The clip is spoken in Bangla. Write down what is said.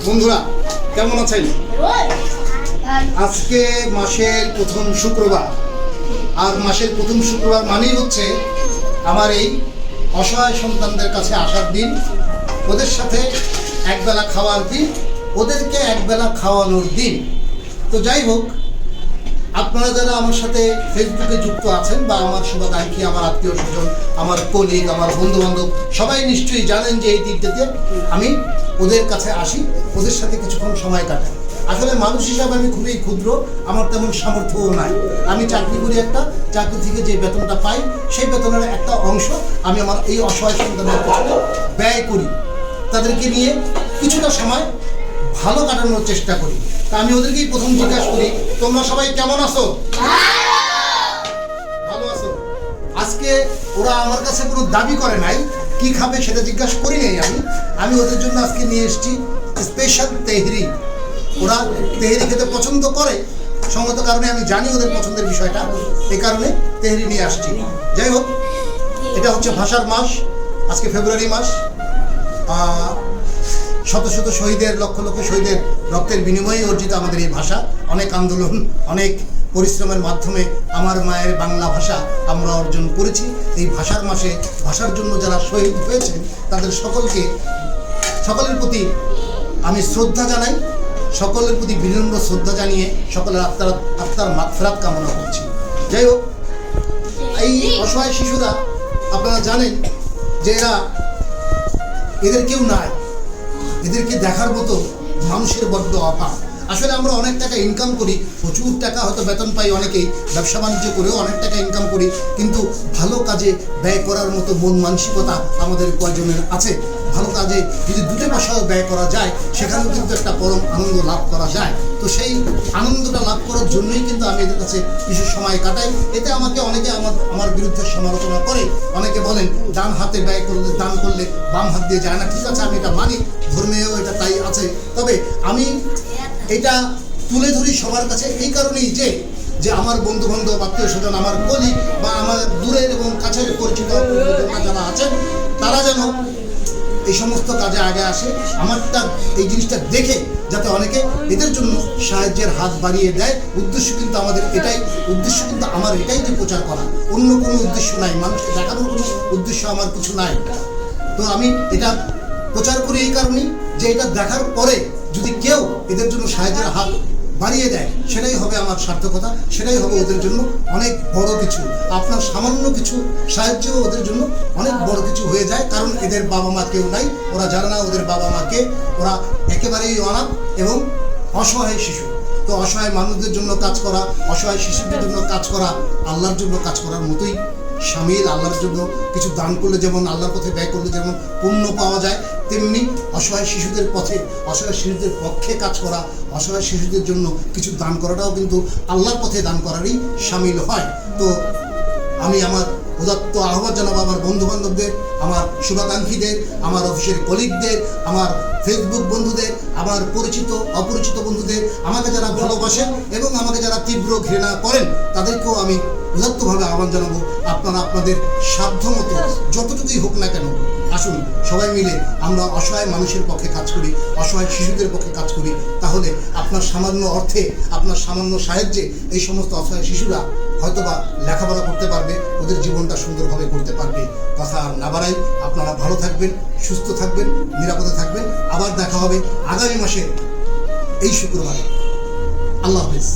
বন্ধুরা কেমন আছেন? আজকে মাসের প্রথম শুক্রবার, আর মাসের প্রথম শুক্রবার মানেই হচ্ছে আমার এই অসহায় সন্তানদের কাছে আসার দিন, ওদের সাথে একবেলা খাওয়ার দিন, ওদেরকে একবেলা খাওয়ানোর দিন। তো যাই হোক, আপনারা যারা আমার সাথে ফেসবুকে যুক্ত আছেন বা আমার শুভাকাঙ্ক্ষী, আমার আত্মীয় স্বজন, আমার কলিগ, আমার বন্ধু বান্ধব সবাই নিশ্চয়ই জানেন যে এই দিনটাতে আমি ওদের কাছে আসি, ওদের সাথে কিছুক্ষণ সময় কাটাই। আসলে মানুষ হিসাবে আমি খুবই ক্ষুদ্র, আমার তেমন সামর্থ্যও নাই। আমি চাকরি করি, একটা চাকরি থেকে যে বেতনটা পাই সেই বেতনের একটা অংশ আমি আমার এই অসহায় সন্তানের পেছনে ব্যয় করি, তাদেরকে নিয়ে কিছুটা সময় ভালো কাটানোর চেষ্টা করি। তা আমি ওদেরকেই প্রথম জিজ্ঞাসা করি, তোমরা সবাই কেমন আছো? ভালো আছো? আজকে ওরা আমার কাছে কোনো দাবি করে নাই, কি খাবে সেটা জিজ্ঞাসা করি নাই। আমি ওদের জন্য আজকে নিয়ে এসেছি স্পেশাল তেহরি। ওরা তেহরি খেতে পছন্দ করে, সঙ্গত কারণে আমি জানি ওদের পছন্দের বিষয়টা, এই কারণে তেহরি নিয়ে আসছি। যাই হোক, এটা হচ্ছে ভাষার মাস, আজকে ফেব্রুয়ারি মাস। শত শত শহীদের, লক্ষ লক্ষ শহীদের রক্তের বিনিময়ে অর্জিত আমাদের এই ভাষা। অনেক আন্দোলন, অনেক পরিশ্রমের মাধ্যমে আমার মায়ের বাংলা ভাষা আমরা অর্জন করেছি। এই ভাষার মাসে ভাষার জন্য যারা শহীদ হয়েছেন তাদের সকলের প্রতি আমি শ্রদ্ধা জানাই, সকলের প্রতি বিনম্র শ্রদ্ধা জানিয়ে সকলের আত্মার মাগফিরাত কামনা করছি। যাই হোক, এই অসহায় শিশুরা আপনারা জানেন যে এদের কেউ নাই, এদেরকে দেখার মতো মানুষের বড্ড অভাব। আসলে আমরা অনেক টাকা ইনকাম করি, প্রচুর টাকা হয়তো বেতন পাই, অনেকেই ব্যবসা বাণিজ্য করেও অনেক টাকা ইনকাম করি, কিন্তু ভালো কাজে ব্যয় করার মতো মন মানসিকতা আমাদের কয়জনের আছে? ভালো কাজে যদি দুটো পয়সাও ব্যয় করা যায়, সেখানেও কিন্তু একটা পরম আনন্দ লাভ করা যায়। তো সেই আনন্দটা লাভ করার জন্যই কিন্তু আমি এদের কাছে কিছু সময় কাটাই। এতে আমাকে অনেকে আমার বিরুদ্ধে সমালোচনা করে, অনেকে বলেন ডান হাতে ব্যয় করলে, দান করলে বাম হাত দিয়ে যায় না। ঠিক আছে, আমি এটা মানি, ধর্মেও এটা তাই আছে। তবে আমি এটা তুলে ধরি সবার কাছে এই কারণেই যে আমার বন্ধু বান্ধব, আত্মীয় স্বজন, আমার কলিগ বা আমার দূরের এবং কাছের পরিচিত যারা আছেন, তারা যেন এই সমস্ত কাজে আগে আসে। আমারটা এই জিনিসটা দেখে যাতে অনেকে এদের জন্য সাহায্যের হাত বাড়িয়ে দেয়। উদ্দেশ্য কিন্তু আমাদের এটাই, উদ্দেশ্য কিন্তু আমার এটাই যে প্রচার করা, অন্য কোনো উদ্দেশ্য নাই, মানুষকে দেখানোর কোনো উদ্দেশ্য আমার কিছু নাই। তো আমি এটা প্রচার করি এই কারণেই যে এটা দেখার পরে যদি কেউ এদের জন্য সাহায্যের হাত বাড়িয়ে দেয়, সেটাই হবে আমার সার্থকতা, সেটাই হবে ওদের জন্য অনেক বড় কিছু। আপনার সামান্য কিছু সাহায্য ওদের জন্য অনেক বড় কিছু হয়ে যায়, কারণ এদের বাবা মা কেউ নাই, ওরা জানে না ওদের বাবা মাকে, ওরা একেবারেই অনাথ এবং অসহায় শিশু। তো অসহায় মানুষদের জন্য কাজ করা, অসহায় শিশুদের জন্য কাজ করা আল্লাহর জন্য কাজ করার মতোই শামিল। আল্লাহর জন্য কিছু দান করলে যেমন, আল্লাহর পথে ব্যয় করলে যেমন পুণ্য পাওয়া যায়, তেমনি অসহায় শিশুদের পথে, অসহায় শিশুদের পক্ষে কাজ করা, অসহায় শিশুদের জন্য কিছু দান করাটাও কিন্তু আল্লাহর পথে দান করারই শামিল হয়। তো আমি আমার উদাত্ত আহ্বান জানাবো আমার বন্ধু বান্ধবদের, আমার শুভাকাঙ্ক্ষীদের, আমার অফিসের কলিগদের, আমার ফেসবুক বন্ধুদের, আমার পরিচিত অপরিচিত বন্ধুদের, আমাকে যারা ভালোবাসেন এবং আমাকে যারা তীব্র ঘৃণা করেন, তাদেরকেও আমি উদাত্তভাবে আহ্বান জানাবো, আপনারা আপনাদের সাধ্যমতো যতটুকুই হোক না কেন আসুন, সবাই মিলে আমরা অসহায় মানুষের পক্ষে কাজ করি, অসহায় শিশুদের পক্ষে কাজ করি। তাহলে আপনার সামান্য অর্থে, আপনার সামান্য সাহায্যে এই সমস্ত অসহায় শিশুরা হয়তোবা লেখাপড়া করতে পারবে, ওদের জীবনটা সুন্দরভাবে করতে পারবে। কথা না বাড়াই, আপনারা ভালো থাকবেন, সুস্থ থাকবেন, নিরাপদে থাকবেন। আবার দেখা হবে আগামী মাসের এই শুক্রবারে। আল্লাহ হাফেজ।